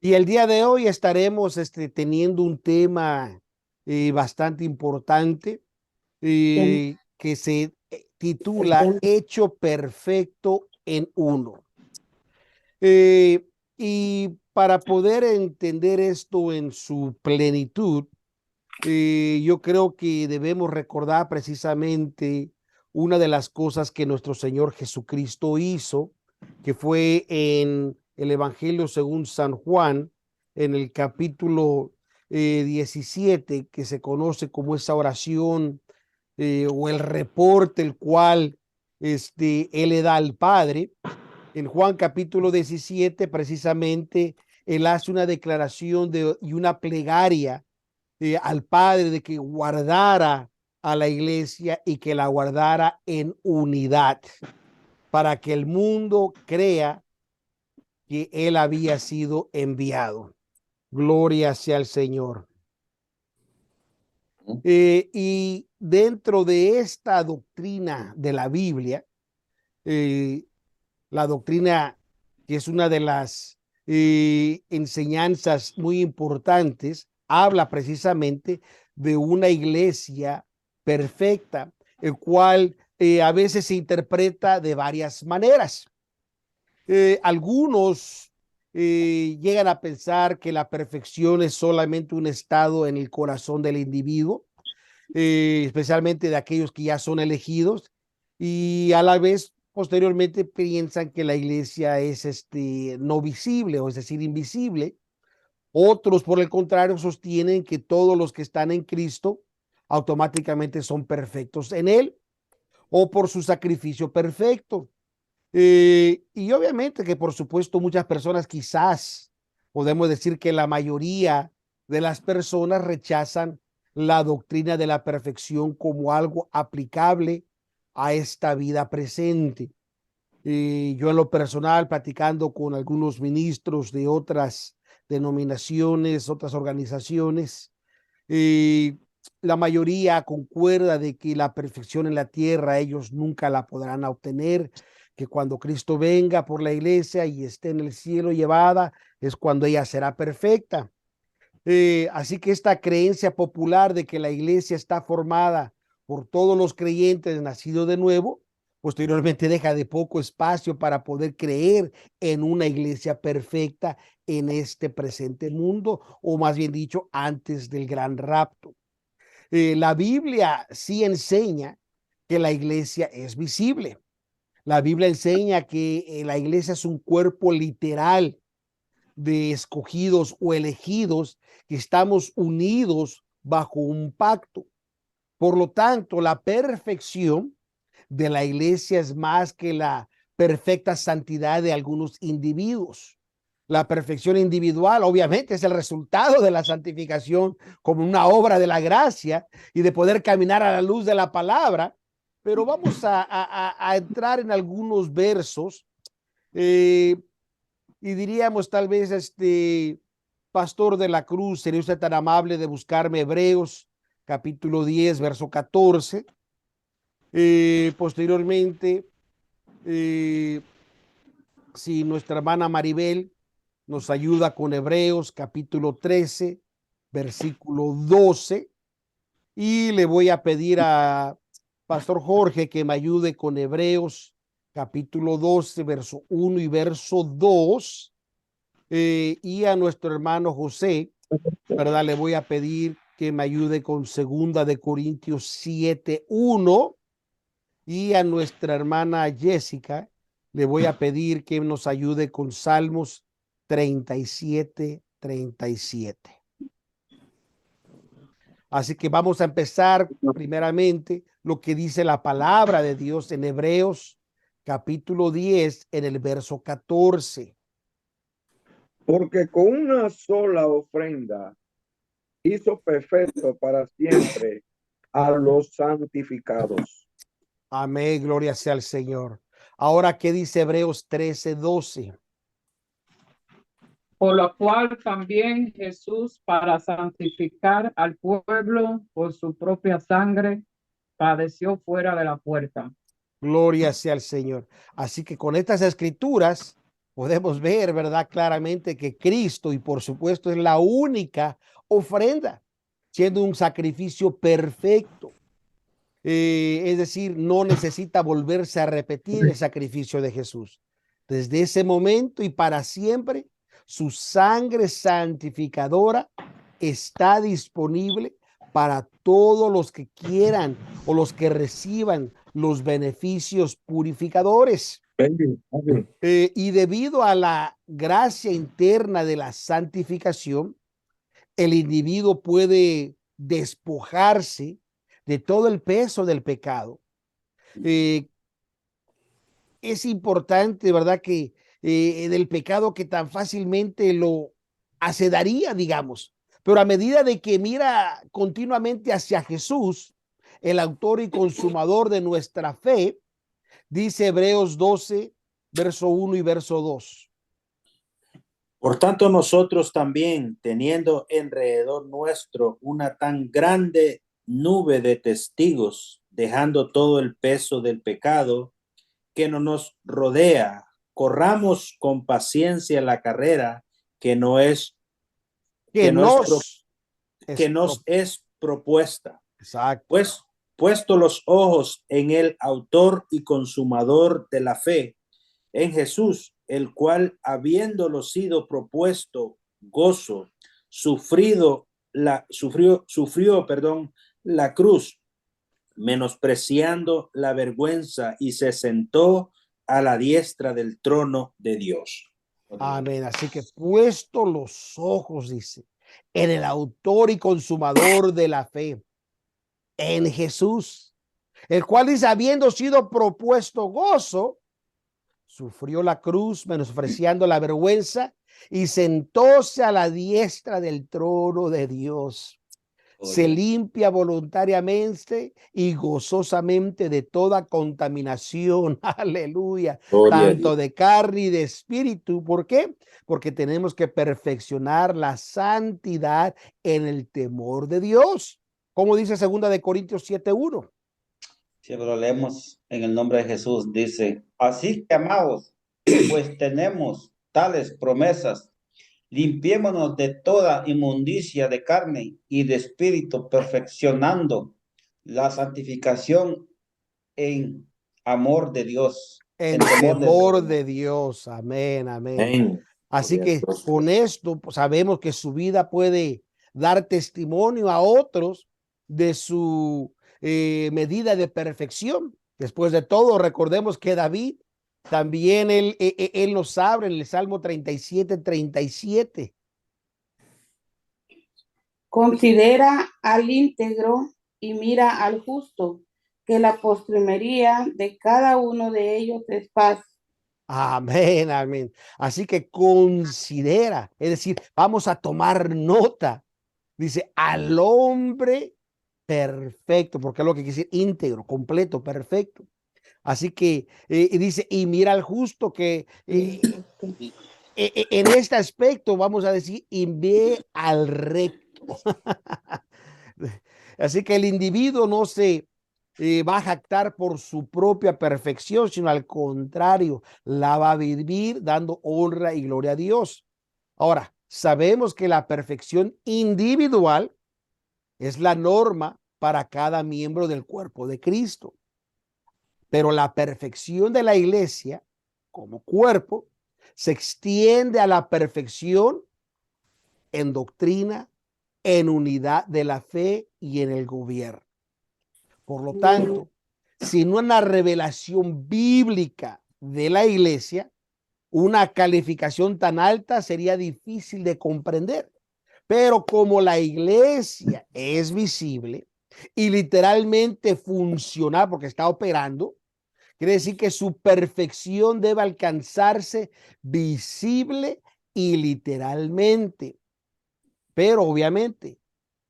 Y el día de hoy estaremos teniendo un tema bastante importante que se titula Hecho Perfecto en Uno. Y para poder entender esto en su plenitud, yo creo que debemos recordar precisamente una de las cosas que nuestro Señor Jesucristo hizo, que fue en el Evangelio según San Juan, en el capítulo 17, que se conoce como esa oración o el reporte, el cual Él le da al Padre. En Juan capítulo 17, precisamente, Él hace una declaración y una plegaria al Padre de que guardara a la iglesia y que la guardara en unidad para que el mundo crea que él había sido enviado. Gloria sea al Señor. Y dentro de esta doctrina de la Biblia, la doctrina que es una de las enseñanzas muy importantes, habla precisamente de una iglesia perfecta, el cual a veces se interpreta de varias maneras. Algunos llegan a pensar que la perfección es solamente un estado en el corazón del individuo, especialmente de aquellos que ya son elegidos, y a la vez posteriormente piensan que la iglesia es no visible, o es decir, invisible. Otros, por el contrario, sostienen que todos los que están en Cristo automáticamente son perfectos en Él o por su sacrificio perfecto. Y obviamente que por supuesto muchas personas, quizás podemos decir que la mayoría de las personas rechazan la doctrina de la perfección como algo aplicable a esta vida presente. Yo en lo personal, platicando con algunos ministros de otras denominaciones, otras organizaciones, eh, la mayoría concuerda de que la perfección en la tierra ellos nunca la podrán obtener, que cuando Cristo venga por la iglesia y esté en el cielo llevada, es cuando ella será perfecta. Así que esta creencia popular de que la iglesia está formada por todos los creyentes nacidos de nuevo, posteriormente deja de poco espacio para poder creer en una iglesia perfecta en este presente mundo, o más bien dicho, antes del gran rapto. La Biblia sí enseña que la iglesia es visible. La Biblia enseña que la iglesia es un cuerpo literal de escogidos o elegidos que estamos unidos bajo un pacto. Por lo tanto, la perfección de la iglesia es más que la perfecta santidad de algunos individuos. La perfección individual obviamente es el resultado de la santificación como una obra de la gracia y de poder caminar a la luz de la palabra. Pero vamos a entrar en algunos versos y diríamos tal vez, Pastor de la Cruz, sería usted tan amable de buscarme Hebreos capítulo 10, verso 14. Posteriormente, eh, si nuestra hermana Maribel nos ayuda con Hebreos capítulo 13, versículo 12. Y le voy a pedir a Pastor Jorge que me ayude con Hebreos capítulo 12, verso 1 y verso 2. Y a nuestro hermano José, ¿verdad? Le voy a pedir que me ayude con segunda de Corintios 7:1. Y a nuestra hermana Jessica le voy a pedir que nos ayude con Salmos 37:37. Así que vamos a empezar primeramente lo que dice la palabra de Dios en Hebreos capítulo 10 en el verso 14. Porque con una sola ofrenda hizo perfecto para siempre a los santificados. Amén, gloria sea al Señor. Ahora, ¿qué dice Hebreos 13:12? Por lo cual también Jesús, para santificar al pueblo por su propia sangre, padeció fuera de la puerta. Gloria sea al Señor. Así que con estas escrituras podemos ver, ¿verdad? Claramente que Cristo, y por supuesto es la única ofrenda, siendo un sacrificio perfecto. Es decir, no necesita volverse a repetir el sacrificio de Jesús. Desde ese momento y para siempre, su sangre santificadora está disponible para todos los que quieran o los que reciban los beneficios purificadores. Y debido a la gracia interna de la santificación, el individuo puede despojarse de todo el peso del pecado. Es importante, ¿verdad? Que del pecado que tan fácilmente lo acedaría, digamos. Pero a medida de que mira continuamente hacia Jesús, el autor y consumador de nuestra fe, dice Hebreos 12, verso 1 y verso 2. Por tanto, nosotros también, teniendo alrededor nuestro una tan grande nube de testigos, dejando todo el peso del pecado que no nos rodea, corramos con paciencia la carrera que nos es propuesta. Exacto. Pues, puesto los ojos en el autor y consumador de la fe, en Jesús, el cual, habiéndolo sido propuesto gozo, sufrió la cruz, menospreciando la vergüenza, y se sentó a la diestra del trono de Dios. Amén. Así que puesto los ojos, dice, en el autor y consumador de la fe, en Jesús, el cual dice, habiendo sido propuesto gozo, sufrió la cruz, menospreciando la vergüenza, y sentóse a la diestra del trono de Dios. Se limpia voluntariamente y gozosamente de toda contaminación, aleluya, tanto de carne y de espíritu. ¿Por qué? Porque tenemos que perfeccionar la santidad en el temor de Dios. Como dice 2 Corintios 7:1. Si lo leemos en el nombre de Jesús, dice: así que, amados, pues tenemos tales promesas, limpiémonos de toda inmundicia de carne y de espíritu, perfeccionando la santificación en amor de Dios. En temor de Dios. Amén, amén. Así que con esto pues, sabemos que su vida puede dar testimonio a otros de su medida de perfección. Después de todo, recordemos que David también él nos abre en el Salmo 37:37. Considera al íntegro y mira al justo, que la postrimería de cada uno de ellos es paz. Amén, amén. Así que considera, es decir, vamos a tomar nota. Dice, al hombre perfecto, porque es lo que quiere decir íntegro, completo, perfecto. Así que dice, y mira al justo que en este aspecto vamos a decir, y ve al recto. Así que el individuo no se va a jactar por su propia perfección, sino al contrario, la va a vivir dando honra y gloria a Dios. Ahora, sabemos que la perfección individual es la norma para cada miembro del cuerpo de Cristo. Pero la perfección de la iglesia como cuerpo se extiende a la perfección en doctrina, en unidad de la fe y en el gobierno. Por lo tanto, sin una revelación bíblica de la iglesia, una calificación tan alta sería difícil de comprender. Pero como la iglesia es visible y literalmente funcional porque está operando, quiere decir que su perfección debe alcanzarse visible y literalmente, pero obviamente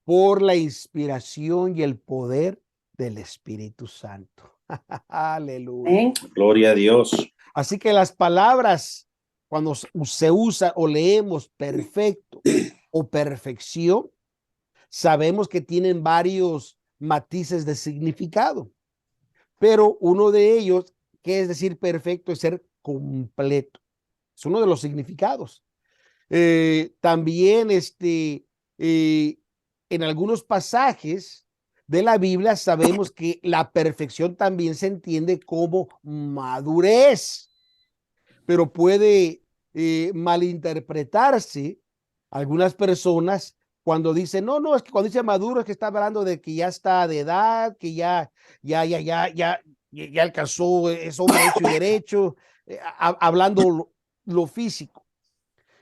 por la inspiración y el poder del Espíritu Santo. Aleluya. Gloria a Dios. Así que las palabras, cuando se usa o leemos perfecto o perfección, sabemos que tienen varios matices de significado. Pero uno de ellos, que es decir perfecto, es ser completo. Es uno de los significados. También en algunos pasajes de la Biblia sabemos que la perfección también se entiende como madurez, pero puede malinterpretarse algunas personas cuando dicen, no, es que cuando dice maduro es que está hablando de que ya está de edad, que ya alcanzó, es hombre hecho y derecho, hablando lo físico.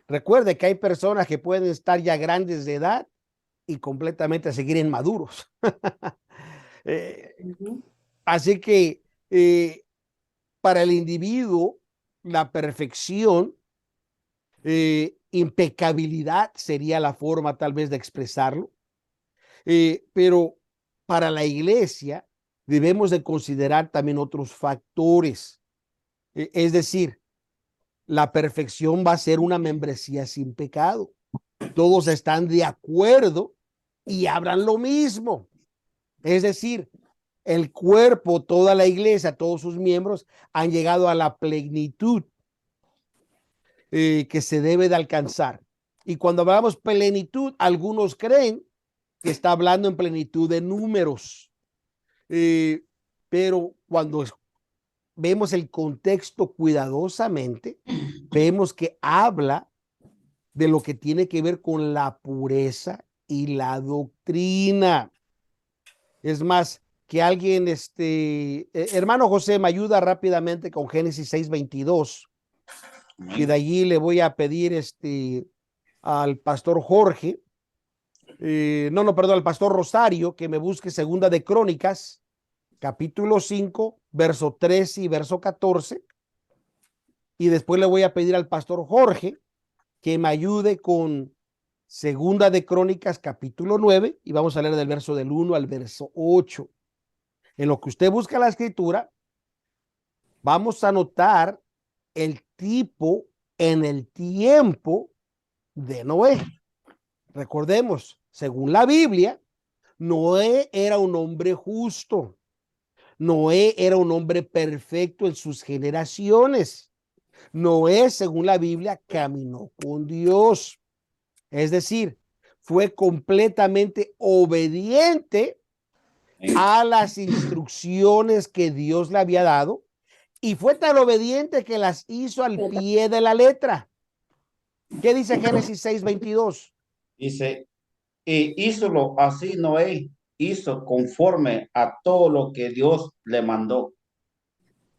Recuerde que hay personas que pueden estar ya grandes de edad y completamente seguir inmaduros. Así que para el individuo, la perfección, impecabilidad sería la forma tal vez de expresarlo, pero para la iglesia debemos de considerar también otros factores. Es decir, la perfección va a ser una membresía sin pecado. Todos están de acuerdo y hablan lo mismo. Es decir, el cuerpo, toda la iglesia, todos sus miembros han llegado a la plenitud que se debe de alcanzar. Y cuando hablamos plenitud, algunos creen que está hablando en plenitud de números. Pero cuando vemos el contexto cuidadosamente, vemos que habla de lo que tiene que ver con la pureza y la doctrina. Es más, que alguien, hermano José, me ayuda rápidamente con Génesis 6:22. Y de allí le voy a pedir al pastor Jorge, al pastor Rosario, que me busque Segunda de Crónicas, capítulo 5, verso 13 y verso 14. Y después le voy a pedir al pastor Jorge que me ayude con Segunda de Crónicas, capítulo 9, y vamos a leer del verso del 1 al verso 8. En lo que usted busca la escritura, vamos a notar el tipo en el tiempo de Noé. Recordemos, según la Biblia, Noé era un hombre justo. Noé era un hombre perfecto en sus generaciones. Noé, según la Biblia, caminó con Dios. Es decir, fue completamente obediente a las instrucciones que Dios le había dado, y fue tan obediente que las hizo al pie de la letra. ¿Qué dice Génesis 6:22? Dice, y hízolo así Noé, hizo conforme a todo lo que Dios le mandó.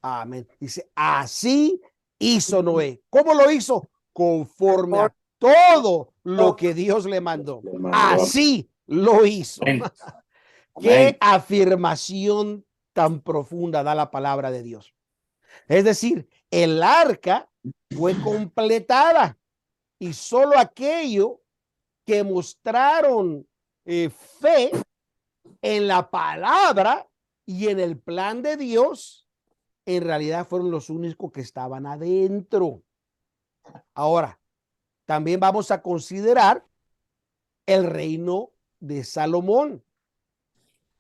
Amén. Dice, así hizo Noé. ¿Cómo lo hizo? Conforme a todo lo que Dios le mandó. Así lo hizo. Qué afirmación tan profunda da la palabra de Dios. Es decir, el arca fue completada y solo aquello que mostraron fe en la palabra y en el plan de Dios, en realidad fueron los únicos que estaban adentro. Ahora, también vamos a considerar el reino de Salomón.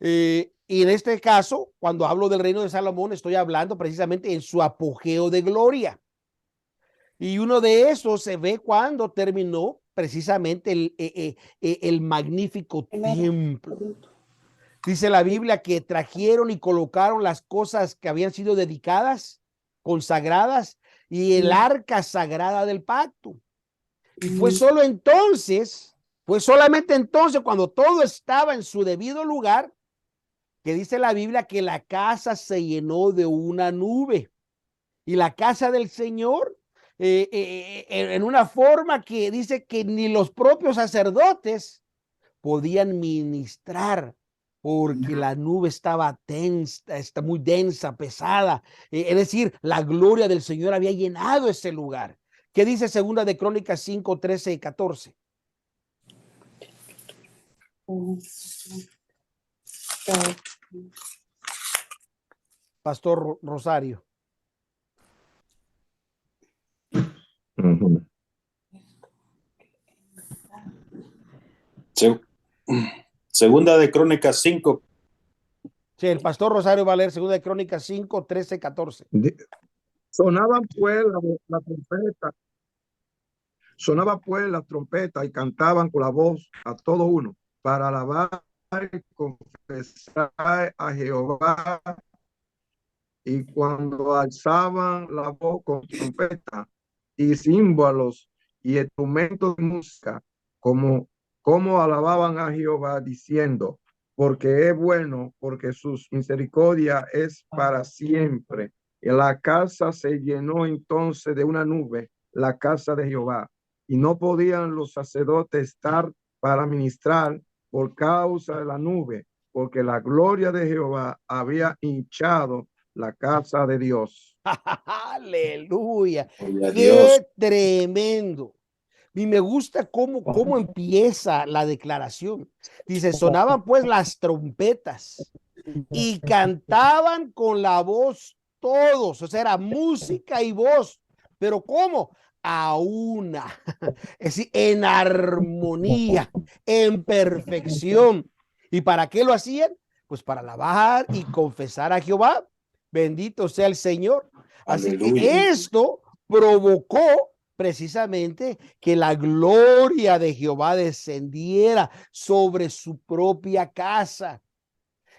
Y en este caso, cuando hablo del reino de Salomón, estoy hablando precisamente en su apogeo de gloria. Y uno de esos se ve cuando terminó precisamente el magnífico templo. Dice la Biblia que trajeron y colocaron las cosas que habían sido dedicadas, consagradas, y el arca sagrada del pacto. Y fue solamente entonces, cuando todo estaba en su debido lugar, que dice la Biblia que la casa se llenó de una nube. Y la casa del Señor, en una forma que dice que ni los propios sacerdotes podían ministrar, porque la nube estaba densa, está muy densa, pesada. Es decir, la gloria del Señor había llenado ese lugar. ¿Qué dice Segunda de Crónicas 5, 13 y 14? Pastor Rosario. Segunda de Crónicas 5. Sí, el pastor Rosario va a leer Segunda de Crónicas 5, 13, 14. Sonaban pues la trompeta Sonaba pues la trompeta y cantaban con la voz a todo uno para alabar y confesar a Jehová. Y cuando alzaban la voz con trompeta y címbalos y instrumentos de música, como alababan a Jehová diciendo, porque es bueno, porque sus misericordia es para siempre. Y la casa se llenó entonces de una nube, la casa de Jehová, y no podían los sacerdotes estar para ministrar por causa de la nube, porque la gloria de Jehová había hinchado la casa de Dios. Aleluya. Gloria a Dios. Qué tremendo. Y me gusta cómo empieza la declaración. Dice, sonaban pues las trompetas y cantaban con la voz todos. O sea, era música y voz. Pero ¿cómo? A una. Es decir, en armonía, en perfección. ¿Y para qué lo hacían? Pues para alabar y confesar a Jehová. Bendito sea el Señor. Así que Aleluya. esto provocó precisamente que la gloria de Jehová descendiera sobre su propia casa.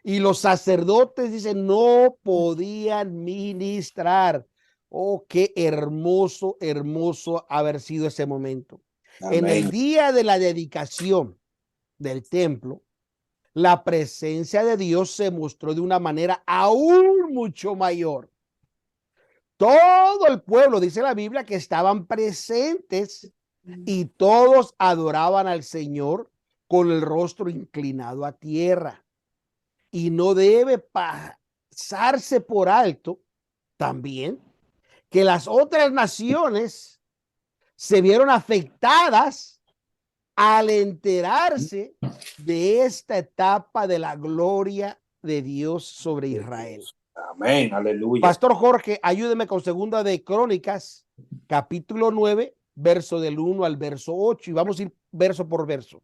Y los sacerdotes, dicen, no podían ministrar. Oh, qué hermoso, hermoso haber sido ese momento. En el Amén. día de la dedicación del templo, la presencia de Dios se mostró de una manera aún mucho mayor. Todo el pueblo, dice la Biblia, que estaban presentes y todos adoraban al Señor con el rostro inclinado a tierra. Y no debe pasarse por alto también que las otras naciones se vieron afectadas al enterarse de esta etapa de la gloria de Dios sobre Israel. Amén. Aleluya. Pastor Jorge, ayúdeme con Segunda de Crónicas, capítulo 9, verso del 1 al verso 8, y vamos a ir verso por verso.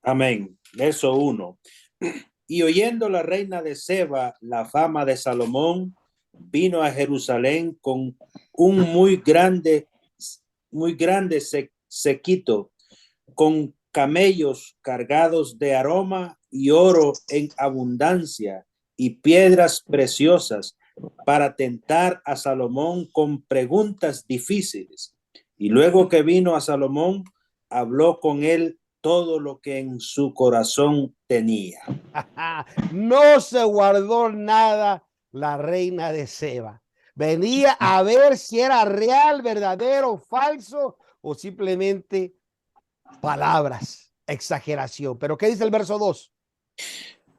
Amén. Verso 1. Y oyendo la reina de Seba la fama de Salomón, vino a Jerusalén con un muy grande séquito, con camellos cargados de aroma y oro en abundancia y piedras preciosas, para tentar a Salomón con preguntas difíciles. Y luego que vino a Salomón, habló con él todo lo que en su corazón tenía. No se guardó nada la reina de Seba. Venía a ver si era real, verdadero, falso o simplemente palabras, exageración. Pero ¿qué dice el verso 2?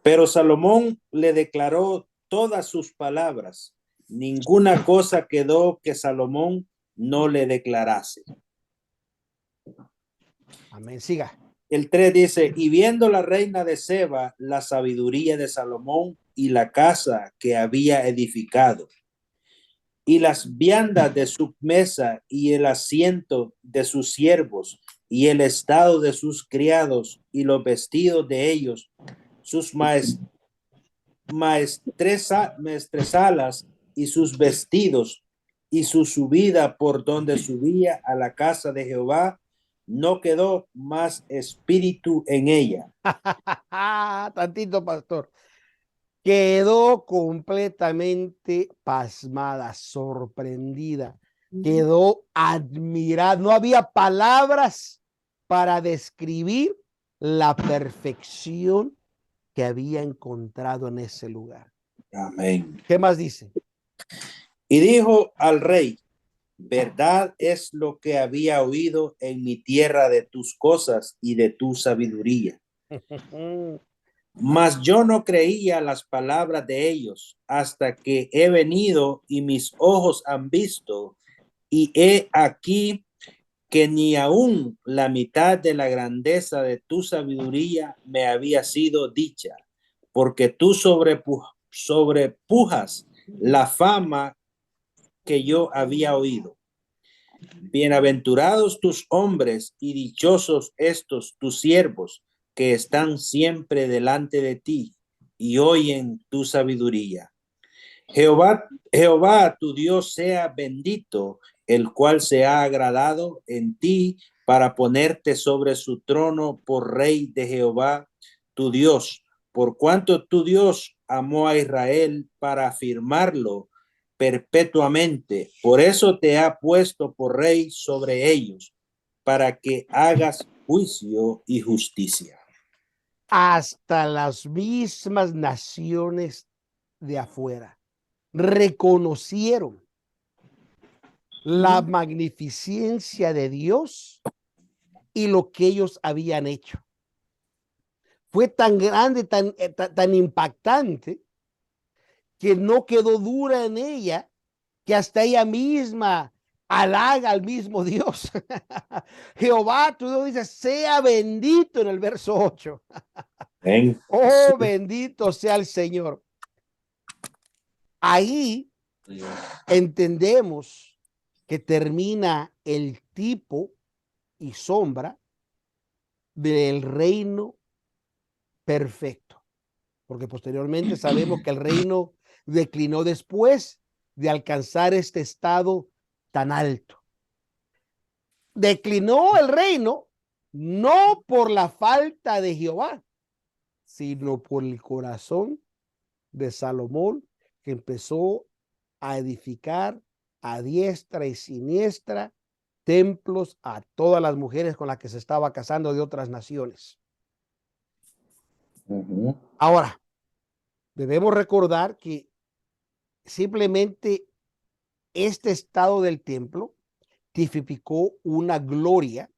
Pero Salomón le declaró todas sus palabras. Ninguna cosa quedó que Salomón no le declarase. Amén, siga. El 3 dice, y viendo la reina de Seba la sabiduría de Salomón y la casa que había edificado, y las viandas de su mesa y el asiento de sus siervos y el estado de sus criados y los vestidos de ellos, sus maestresalas y sus vestidos y su subida por donde subía a la casa de Jehová, no quedó más espíritu en ella. Tantito, pastor. Quedó completamente pasmada, sorprendida, quedó admirada. No había palabras para describir la perfección que había encontrado en ese lugar. Amén. ¿Qué más dice? Y dijo al rey, verdad es lo que había oído en mi tierra de tus cosas y de tu sabiduría. Mas yo no creía las palabras de ellos hasta que he venido y mis ojos han visto, y he aquí que ni aún la mitad de la grandeza de tu sabiduría me había sido dicha, porque tú sobrepujas la fama que yo había oído. Bienaventurados tus hombres y dichosos estos tus siervos, que están siempre delante de ti y oyen tu sabiduría. Jehová tu Dios sea bendito, el cual se ha agradado en ti para ponerte sobre su trono por rey de Jehová, tu Dios, por cuanto tu Dios amó a Israel para afirmarlo perpetuamente. Por eso te ha puesto por rey sobre ellos, para que hagas juicio y justicia. Hasta las mismas naciones de afuera reconocieron la magnificencia de Dios y lo que ellos habían hecho. Fue tan grande, tan impactante, que no quedó dura en ella, que hasta ella misma halaga al mismo Dios. Jehová, tu Dios, dice, sea bendito en el verso 8. Amén. Oh, bendito sea el Señor. Ahí entendemos que termina el tipo y sombra del reino perfecto, porque posteriormente sabemos que el reino declinó después de alcanzar este estado tan alto. Declinó el reino no por la falta de Jehová, sino por el corazón de Salomón, que empezó a edificar a diestra y siniestra templos a todas las mujeres con las que se estaba casando de otras naciones. Ahora, debemos recordar que simplemente este estado del templo tipificó una gloria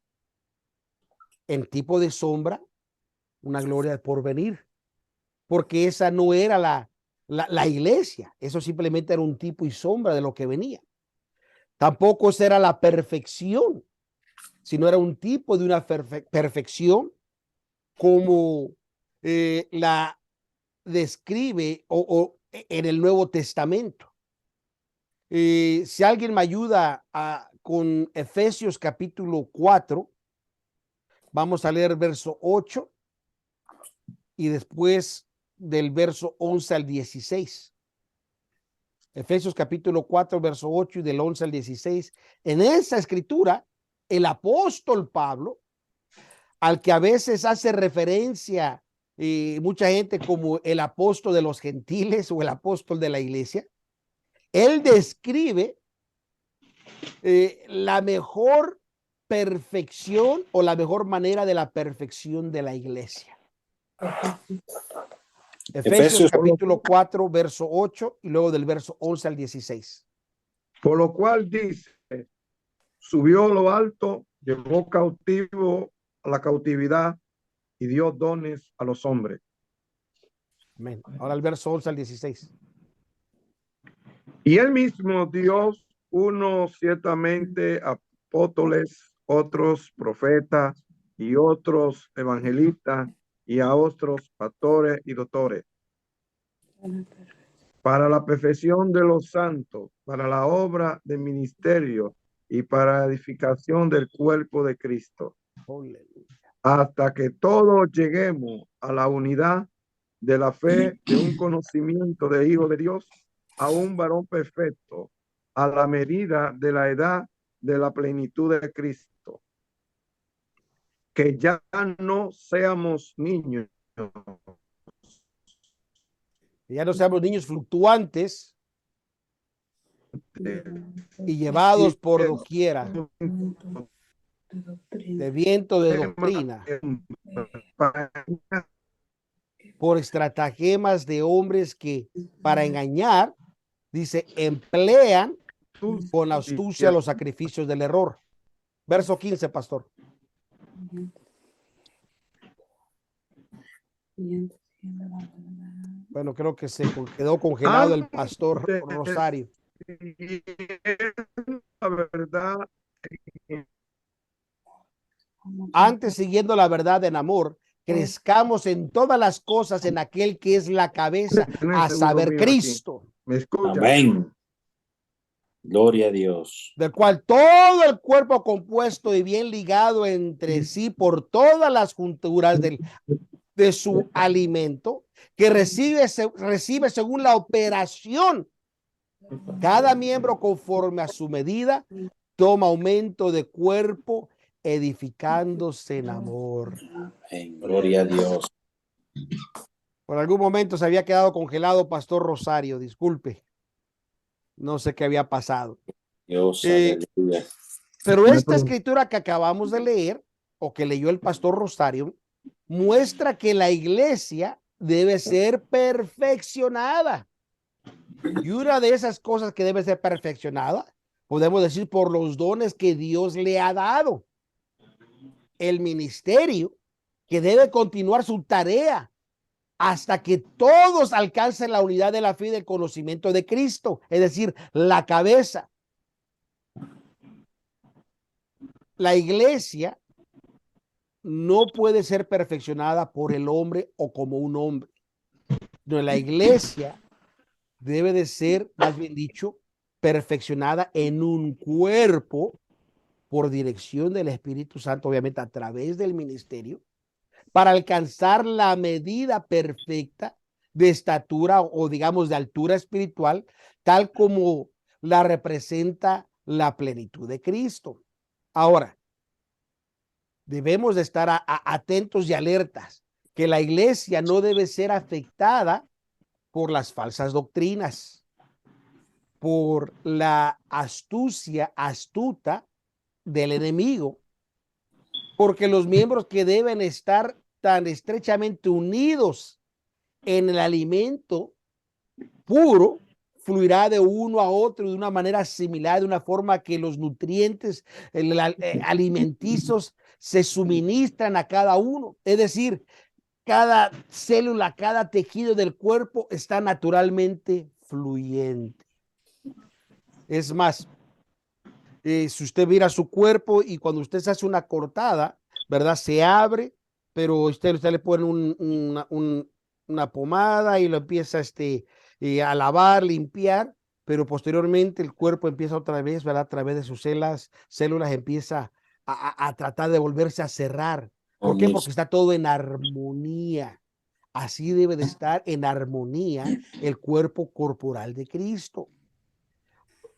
en tipo de sombra, una gloria por venir, porque esa no era la iglesia, eso simplemente era un tipo y sombra de lo que venía. Tampoco era la perfección, sino era un tipo de una perfección como la describe o en el Nuevo Testamento. Si alguien me ayuda con Efesios capítulo 4, vamos a leer verso 8 y después del verso 11 al 16. Efesios capítulo 4, verso 8 y del 11 al 16. En esa escritura, el apóstol Pablo, al que a veces hace referencia mucha gente como el apóstol de los gentiles o el apóstol de la iglesia, él describe la mejor perfección o la mejor manera de la perfección de la iglesia. Efesios capítulo 4, verso 8 y luego del verso 11 al 16. Por lo cual dice, subió a lo alto, llevó cautivo a la cautividad y dio dones a los hombres. Amén. Ahora el verso 11 al 16. Y él mismo Dios, unos ciertamente apóstoles, otros profetas y otros evangelistas y a otros pastores y doctores, para la perfección de los santos, para la obra del ministerio y para la edificación del cuerpo de Cristo, hasta que todos lleguemos a la unidad de la fe, de un conocimiento de Hijo de Dios, a un varón perfecto, a la medida de la edad de la plenitud de Cristo, que ya no seamos niños. Ya no seamos niños fluctuantes y llevados por doquiera de viento de doctrina, por estratagemas de hombres que para engañar, dice, emplean con astucia los sacrificios del error. Verso 15, pastor. Bueno, creo que se quedó congelado el pastor Rosario. La verdad. Antes, siguiendo la verdad en amor, crezcamos en todas las cosas en aquel que es la cabeza, a saber, Cristo. ¿Me escucha? Amén. Gloria a Dios. Del cual todo el cuerpo compuesto y bien ligado entre sí por todas las junturas de su alimento, que recibe según la operación, cada miembro conforme a su medida, toma aumento de cuerpo edificándose en amor. En gloria a Dios. Por algún momento se había quedado congelado Pastor Rosario, disculpe. No sé qué había pasado. Dios, aleluya. Pero esta escritura que acabamos de leer, o que leyó el Pastor Rosario, muestra que la iglesia debe ser perfeccionada. Y una de esas cosas que debe ser perfeccionada, podemos decir, por los dones que Dios le ha dado. El ministerio que debe continuar su tarea hasta que todos alcancen la unidad de la fe y del conocimiento de Cristo, es decir, la cabeza. La iglesia no puede ser perfeccionada por el hombre o como un hombre. No, la iglesia debe de ser, más bien dicho, perfeccionada en un cuerpo por dirección del Espíritu Santo, obviamente a través del ministerio, para alcanzar la medida perfecta de estatura o digamos de altura espiritual, tal como la representa la plenitud de Cristo. Ahora, debemos de estar atentos y alertas, que la iglesia no debe ser afectada por las falsas doctrinas, por la astuta del enemigo, porque los miembros que deben estar tan estrechamente unidos en el alimento puro fluirá de uno a otro de una manera similar, de una forma que los nutrientes alimenticios se suministran a cada uno. Es decir, cada célula, cada tejido del cuerpo está naturalmente fluyente. Es más, si usted mira su cuerpo y cuando usted se hace una cortada, ¿verdad? Se abre, pero usted le pone una pomada y lo empieza a lavar, limpiar, pero posteriormente el cuerpo empieza otra vez, ¿verdad? A través de sus células empieza a tratar de volverse a cerrar. ¿Por qué? Porque está todo en armonía. Así debe de estar en armonía el cuerpo corporal de Cristo.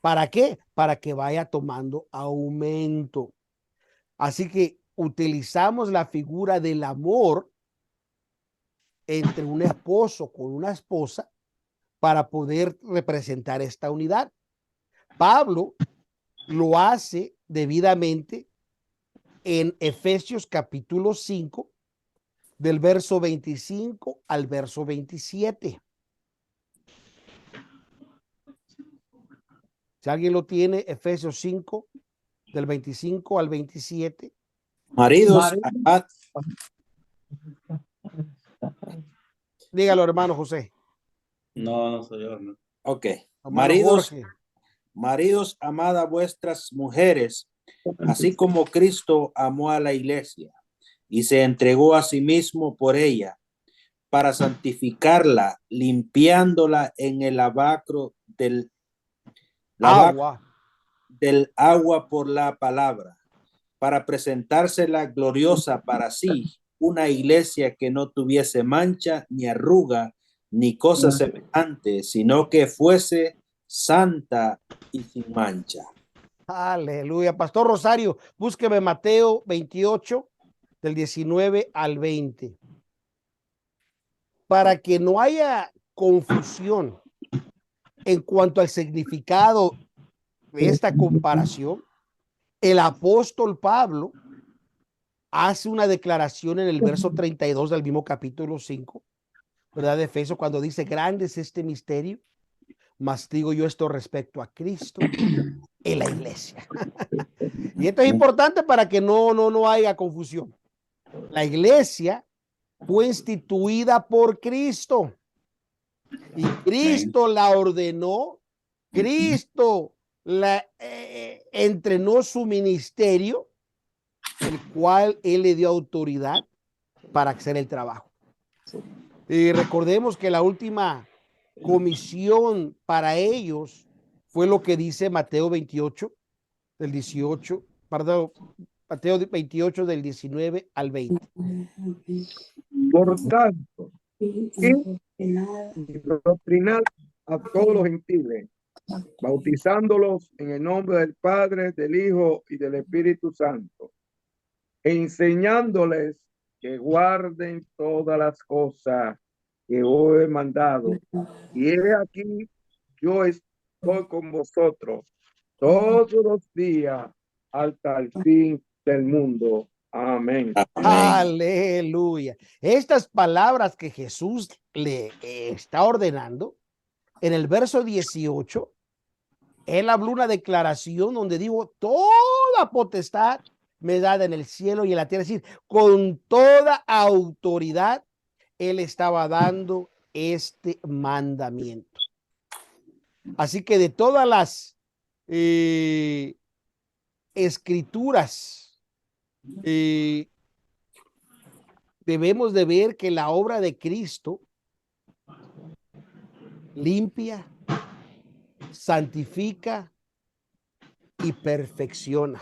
¿Para qué? Para que vaya tomando aumento. Así que utilizamos la figura del amor entre un esposo con una esposa para poder representar esta unidad. Pablo lo hace debidamente en Efesios capítulo 5, del verso 25 al verso 27. Si alguien lo tiene, Efesios 5, del 25 al 27. Maridos, Dígalo, hermano José. No soy yo, no. Ok. Hermano Jorge. Maridos, amad a vuestras mujeres, así como Cristo amó a la iglesia y se entregó a sí mismo por ella, para santificarla, limpiándola en el lavacro del agua por la palabra, para presentársela gloriosa para sí, una iglesia que no tuviese mancha, ni arruga, ni cosa semejante, sino que fuese santa y sin mancha. Aleluya. Pastor Rosario, búsqueme Mateo 28, del 19 al 20. Para que no haya confusión en cuanto al significado de esta comparación, el apóstol Pablo hace una declaración en el verso 32 del mismo capítulo 5, ¿verdad? De Efesios, cuando dice, grande es este misterio, mas digo yo esto respecto a Cristo en la iglesia. Y esto es importante para que no haya confusión. La iglesia fue instituida por Cristo y Cristo la ordenó, Cristo la entrenó su ministerio, el cual él le dio autoridad para hacer el trabajo. Y recordemos que la última comisión para ellos fue lo que dice Mateo 28, del 18, perdón, Mateo 28 del 19 al 20. Por tanto, doctrinar a todos los gentiles, bautizándolos en el nombre del Padre, del Hijo y del Espíritu Santo, enseñándoles que guarden todas las cosas que os he mandado. Y he aquí, yo estoy con vosotros todos los días hasta el fin del mundo. Amén. Amén. Aleluya. Estas palabras que Jesús le está ordenando, en el verso 18, él habló una declaración donde dijo, toda potestad me da en el cielo y en la tierra. Es decir, con toda autoridad, él estaba dando este mandamiento. Así que de todas las escrituras, debemos de ver que la obra de Cristo limpia, santifica y perfecciona.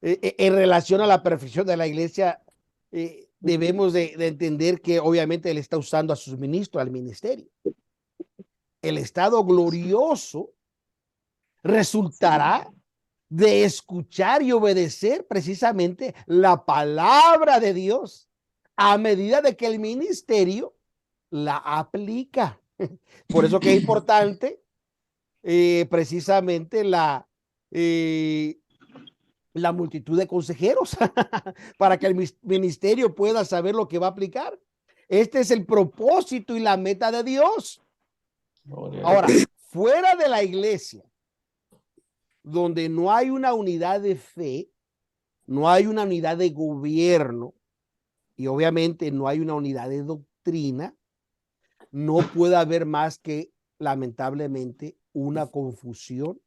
En relación a la perfección de la iglesia, debemos de entender que obviamente él está usando a sus ministros, al ministerio. El estado glorioso resultará de escuchar y obedecer precisamente la palabra de Dios a medida de que el ministerio la aplica. Por eso que es importante precisamente la multitud de consejeros para que el ministerio pueda saber lo que va a aplicar. Este es el propósito y la meta de Dios. Ahora, fuera de la iglesia, donde no hay una unidad de fe, no hay una unidad de gobierno y obviamente no hay una unidad de doctrina, no puede haber más que lamentablemente una confusión.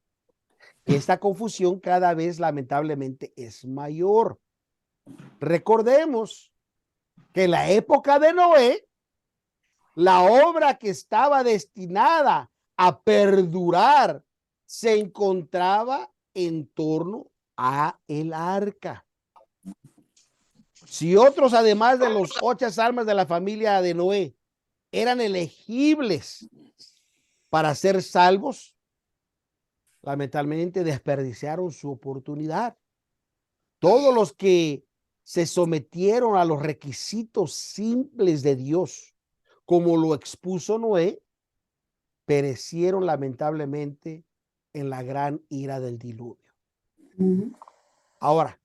Esta confusión cada vez lamentablemente es mayor. Recordemos que en la época de Noé, la obra que estaba destinada a perdurar se encontraba en torno a el arca. Si otros, además de los 8 almas de la familia de Noé, eran elegibles para ser salvos, lamentablemente desperdiciaron su oportunidad. Todos los que se sometieron a los requisitos simples de Dios, como lo expuso Noé, perecieron lamentablemente en la gran ira del diluvio. Ahora,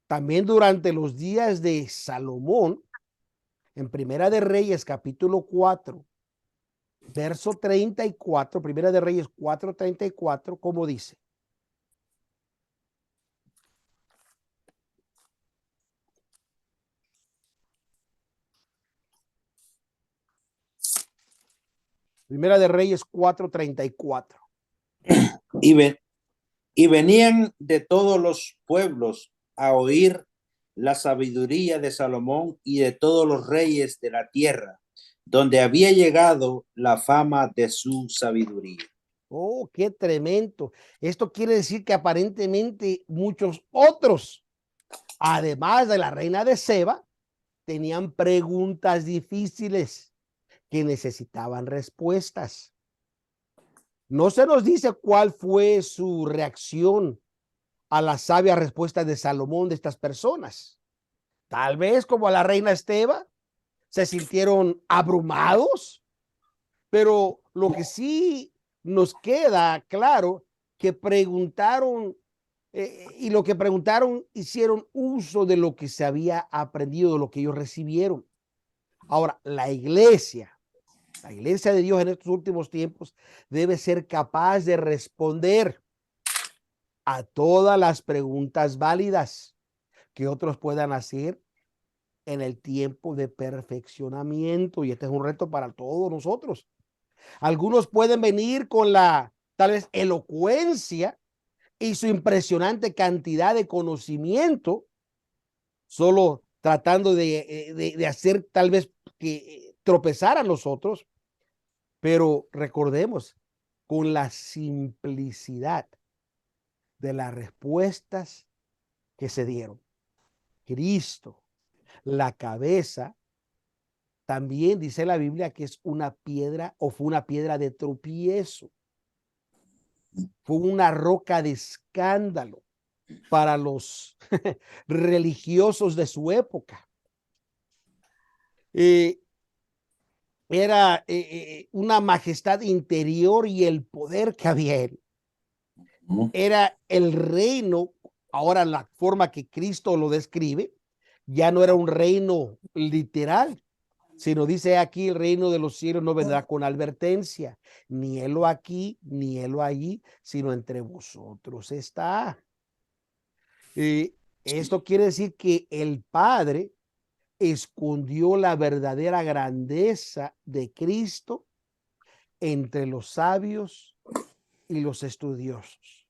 también durante los días de Salomón, en Primera de Reyes, capítulo 4, verso 34, Primera de Reyes 4:34, ¿cómo dice? Primera de Reyes 4:34. Y venían de todos los pueblos a oír la sabiduría de Salomón y de todos los reyes de la tierra, donde había llegado la fama de su sabiduría. Oh, qué tremendo. Esto quiere decir que aparentemente muchos otros, además de la reina de Seba, tenían preguntas difíciles que necesitaban respuestas. No se nos dice cuál fue su reacción a la sabia respuesta de Salomón de estas personas. Tal vez como a la reina Esteba, se sintieron abrumados, pero lo que sí nos queda claro que preguntaron y lo que preguntaron hicieron uso de lo que se había aprendido, de lo que ellos recibieron. Ahora, la iglesia de Dios en estos últimos tiempos debe ser capaz de responder a todas las preguntas válidas que otros puedan hacer en el tiempo de perfeccionamiento. Y este es un reto para todos nosotros. Algunos pueden venir con la tal vez elocuencia y su impresionante cantidad de conocimiento, solo tratando de hacer tal vez que tropezar a los otros, pero recordemos, con la simplicidad de las respuestas que se dieron. Cristo, la cabeza, también dice la Biblia que es una piedra o fue una piedra de tropiezo. Fue una roca de escándalo. para los religiosos de su época. Era una majestad interior y el poder que había en él. Era el reino, ahora la forma que Cristo lo describe, ya no era un reino literal, sino dice aquí: el reino de los cielos no vendrá con advertencia, ni helo aquí, ni helo allí, sino entre vosotros está. Esto quiere decir que el Padre escondió la verdadera grandeza de Cristo entre los sabios y los estudiosos,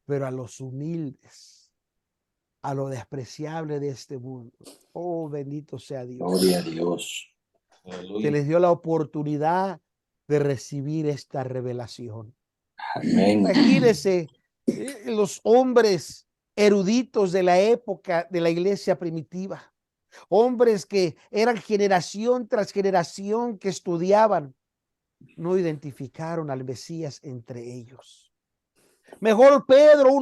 pero a los humildes, a lo despreciable de este mundo, oh, bendito sea Dios, Gloria a Dios. se les dio la oportunidad de recibir esta revelación. Amén. Imagínense los hombres eruditos de la época de la iglesia primitiva, hombres que eran generación tras generación que estudiaban, no identificaron al Mesías entre ellos. Mejor Pedro,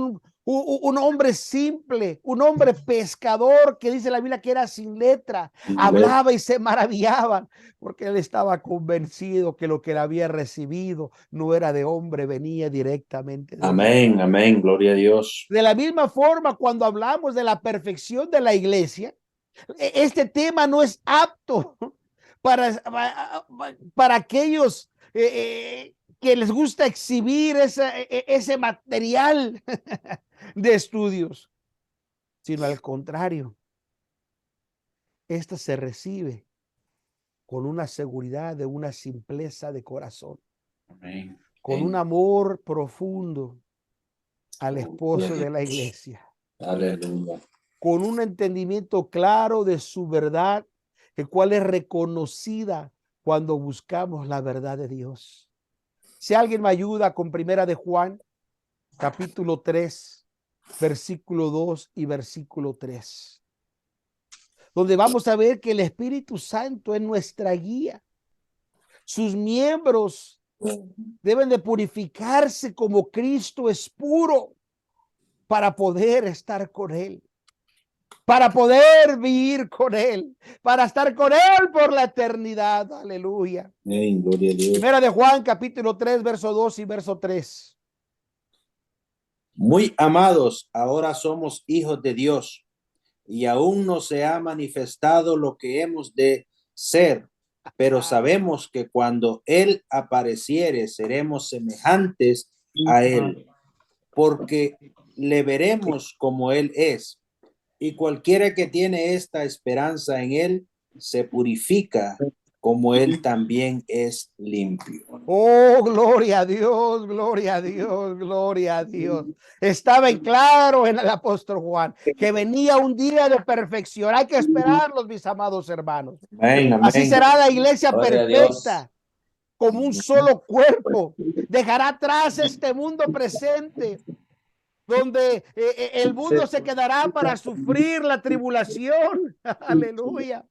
un hombre simple, un hombre pescador, que dice la Biblia que era sin letra, hablaba y se maravillaban porque él estaba convencido que lo que él había recibido no era de hombre, venía directamente de Dios. Amén, amén, gloria a Dios. De la misma forma, cuando hablamos de la perfección de la iglesia, este tema no es apto para aquellos que les gusta exhibir ese material de estudios, sino al contrario, esta se recibe con una seguridad, de una simpleza de corazón, Amén. con un amor profundo al esposo de la iglesia, Aleluya. con un entendimiento claro de su verdad, el cual es reconocida cuando buscamos la verdad de Dios. Si alguien me ayuda con Primera de Juan, capítulo 3, versículo 2 y versículo 3, donde vamos a ver que el Espíritu Santo es nuestra guía. Sus miembros deben de purificarse como Cristo es puro para poder estar con Él, para poder vivir con Él, para estar con Él por la eternidad. Aleluya. Amén, gloria a Dios. Primera de Juan, capítulo 3, verso 2 y verso 3. Muy amados, ahora somos hijos de Dios y aún no se ha manifestado lo que hemos de ser, pero sabemos que cuando Él apareciere seremos semejantes a Él, porque le veremos como Él es. Y cualquiera que tiene esta esperanza en Él se purifica como Él también es limpio. Oh, gloria a Dios, gloria a Dios, gloria a Dios. Estaba en claro en el apóstol Juan que venía un día de perfección. Hay que esperarlos, mis amados hermanos. Amén, amén. Así será la iglesia Gloria a Dios. perfecta, como un solo cuerpo. Dejará atrás este mundo presente, donde el mundo se quedará para sufrir la tribulación. Aleluya.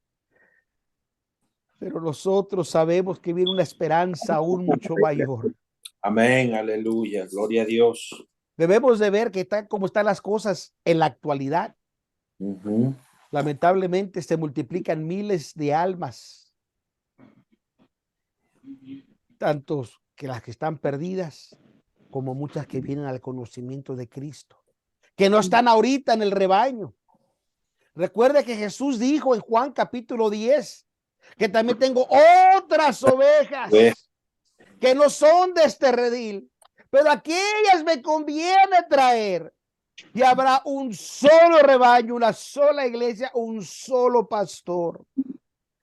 Pero nosotros sabemos que viene una esperanza aún mucho mayor. Amén, aleluya, gloria a Dios. Debemos de ver que tal como están las cosas en la actualidad, lamentablemente se multiplican miles de almas, tantos que las que están perdidas como muchas que vienen al conocimiento de Cristo, que no están ahorita en el rebaño. Recuerde que Jesús dijo en Juan capítulo 10 que también tengo otras ovejas que no son de este redil, pero aquellas me conviene traer. Y habrá un solo rebaño, una sola iglesia, un solo pastor.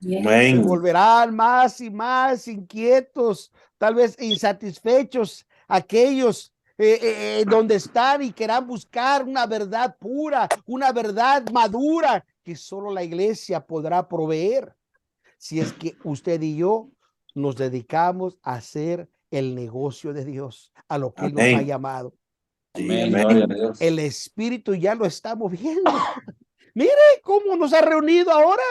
Amén. Se volverán más y más inquietos, tal vez insatisfechos, aquellos donde están y quieran buscar una verdad pura, una verdad madura que solo la iglesia podrá proveer. Si es que usted y yo nos dedicamos a hacer el negocio de Dios, a lo que Él nos ha llamado. Amén, gloria a Dios. El Espíritu ya lo está moviendo. Mire cómo nos ha reunido ahora.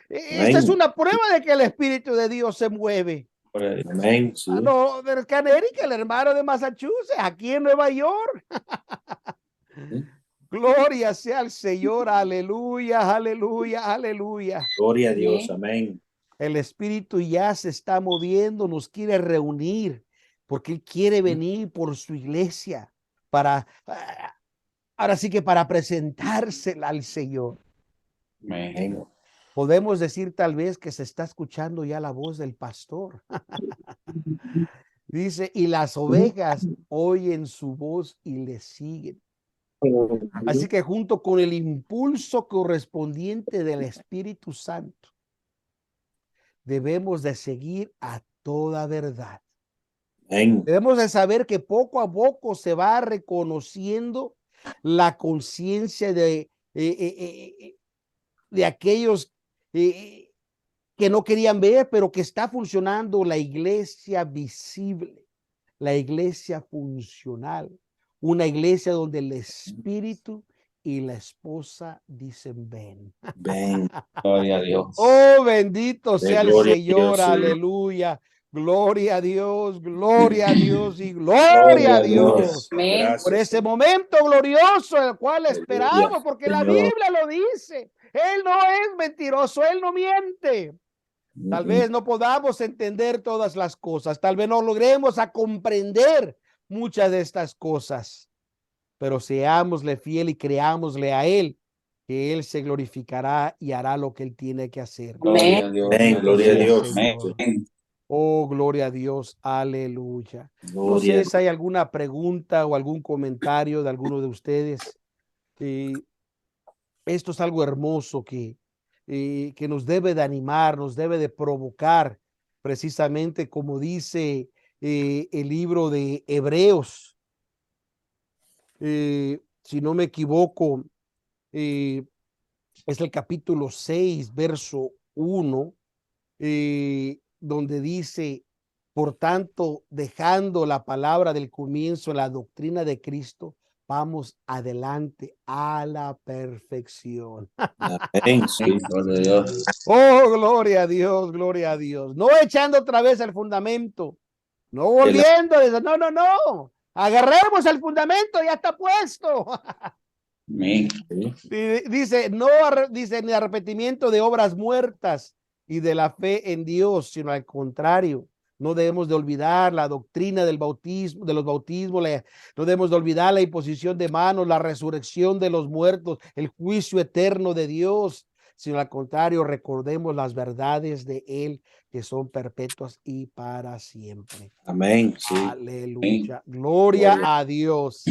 Esta es una prueba de que el Espíritu de Dios se mueve. Amén. Sí. No, del Canérica, el hermano de Massachusetts, aquí en Nueva York. Gloria sea al Señor, aleluya, aleluya, aleluya. Gloria a Dios, amén. El Espíritu ya se está moviendo, nos quiere reunir, porque Él quiere venir por su iglesia para, ahora sí que para presentársela al Señor. Amén. Podemos decir tal vez que se está escuchando ya la voz del pastor. Dice, y las ovejas oyen su voz y le siguen. Así que junto con el impulso correspondiente del Espíritu Santo, debemos de seguir a toda verdad. Amén. Debemos de saber que poco a poco se va reconociendo la conciencia de aquellos que no querían ver, pero que está funcionando la iglesia visible, la iglesia funcional, una iglesia donde el Espíritu y la esposa dicen ven. Ven. Gloria a Dios. Oh, bendito sea el Gloria a Señor, Dios, sí. aleluya. Gloria a Dios, gloria a Dios y gloria a Dios. Amén. Gracias, Por ese momento glorioso, el cual Aleluya, esperamos, porque la Señor. Biblia lo dice. Él no es mentiroso, Él no miente. Tal vez no podamos entender todas las cosas, tal vez no logremos a comprender muchas de estas cosas, pero seámosle fiel y creámosle a Él, que Él se glorificará y hará lo que Él tiene que hacer. Gloria a Dios. Amén, gloria a Dios. Señor. Amén. Oh, gloria a Dios, aleluya. No Gloria sé si hay alguna pregunta o algún comentario de alguno de ustedes. Esto es algo hermoso que nos debe de animar, nos debe de provocar, precisamente como dice el libro de Hebreos. Si no me equivoco, es el capítulo 6, verso 1, donde dice, por tanto, dejando la palabra del comienzo, la doctrina de Cristo, vamos adelante a la perfección. Amén, sí. Gloria a Dios. Oh, gloria a Dios, gloria a Dios. No echando otra vez el fundamento, no volviendo, no. Agarremos el fundamento, ya está puesto. Amén. Dice, dice, ni arrepentimiento de obras muertas y de la fe en Dios, sino al contrario. No debemos de olvidar la doctrina del bautismo, de los bautismos, no debemos de olvidar la imposición de manos, la resurrección de los muertos, el juicio eterno de Dios, sino al contrario, recordemos las verdades de Él que son perpetuas y para siempre. Amén, sí. Aleluya. Gloria a Dios.